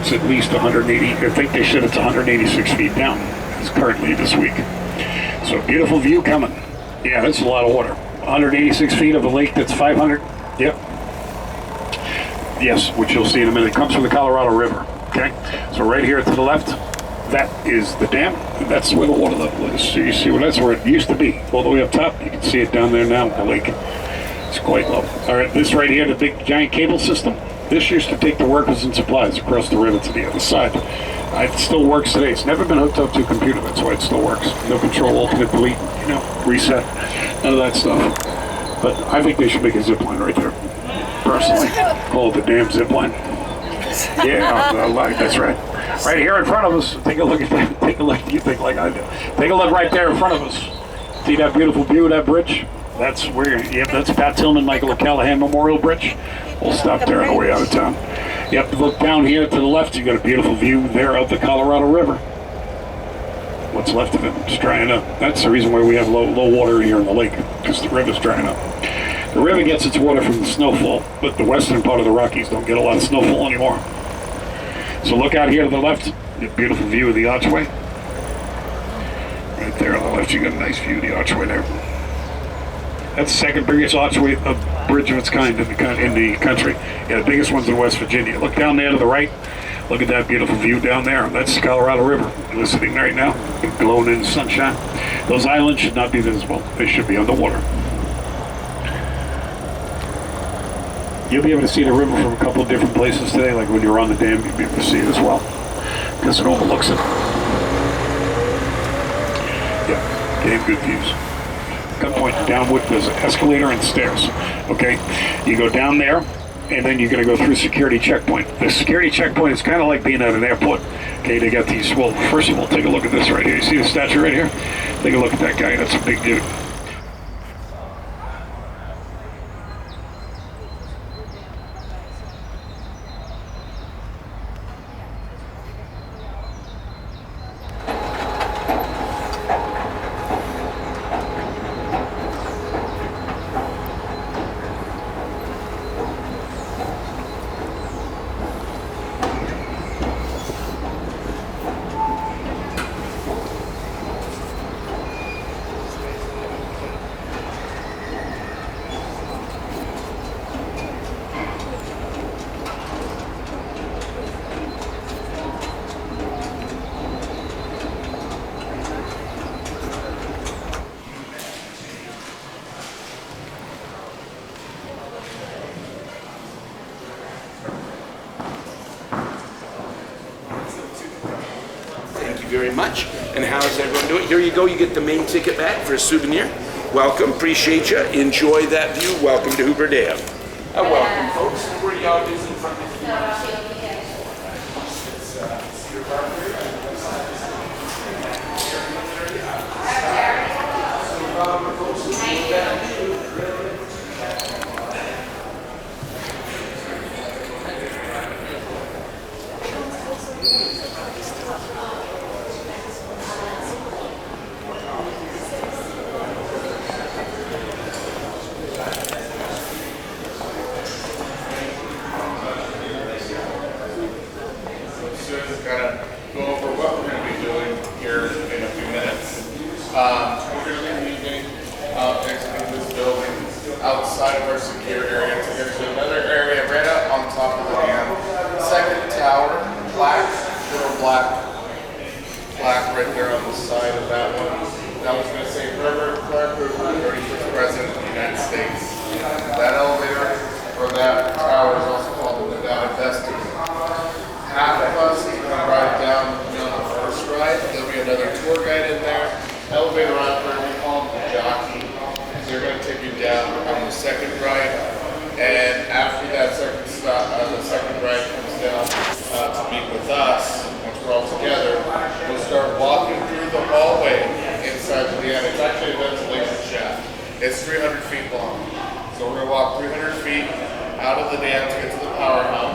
it's at least 180. I think they said it's 186 feet down. It's currently this week. So beautiful view coming. Yeah, that's a lot of water. 186 feet of a lake that's 500. Yep. Yes, which you'll see in a minute. It comes from the Colorado River. Okay. So right here to the left, that is the dam. And that's where the water level is. So you see, well, that's where it used to be. All the way up top. You can see it down there now, the lake. It's quite low. All right, this right here, the big giant cable system. This used to take the workers and supplies across the river to the other side. It still works today. It's never been hooked up to a computer. That's why it still works. No control, alternate, delete, reset, none of that stuff. But I think they should make a zip line right there. Personally, call it the damn zip line. Yeah, that's right. Right here in front of us. Take a look at that. Take a look. You think like I do. Take a look right there in front of us. See that beautiful view of that bridge? That's where. Yep, that's Pat Tillman, Michael O'Callahan Memorial Bridge. We'll stop there on the way out of town. You have to look down here to the left. You got a beautiful view there of the Colorado River. What's left of it? It's drying up. That's the reason why we have low water here in the lake, because the river's drying up. The river gets its water from the snowfall, but the western part of the Rockies don't get a lot of snowfall anymore. So look out here to the left. A beautiful view of the archway. Right there on the left, you got a nice view of the archway there. That's the second biggest archway, bridge of its kind in the country. Yeah, the biggest one's in West Virginia. Look down there to the right. Look at that beautiful view down there. That's the Colorado River. Glistening right now, glowing in the sunshine. Those islands should not be visible. They should be underwater. You'll be able to see the river from a couple of different places today. Like when you're on the dam, you'll be able to see it as well, because it overlooks it. Yeah, damn good views. Gunpoint downward, there's an escalator and stairs. Okay, you go down there, and then you're going to go through security checkpoint. The security checkpoint is kind of like being at an airport. Okay, they got these. Well, first of all, take a look at this right here. You see the statue right here? Take a look at that guy. That's a big dude. Very much. And how is everyone doing? Here you go. You get the main ticket back for a souvenir. Welcome. Appreciate you. Enjoy that view. Welcome to Hoover Dam. Welcome, folks. Where y'all visiting from? Outside of our secure area to get to another area right up on top of the dam. Second tower, black, little black right there on the side of that one. That was going to say Herbert Clark Hoover, 35th President of the United States. That elevator, or that tower, is also called the Nevada Vestibule. Half of us can ride down on the first ride. There'll be another tour guide in there. Elevator operator, we call him the jockey. They're going to take you down on the second ride, and after that second stop, the second ride comes down to meet with us. Once we're all together, we'll start walking through the hallway inside the dam. It's actually a ventilation shaft. It's 300 feet long. So we're going to walk 300 feet out of the dam to get to the powerhouse.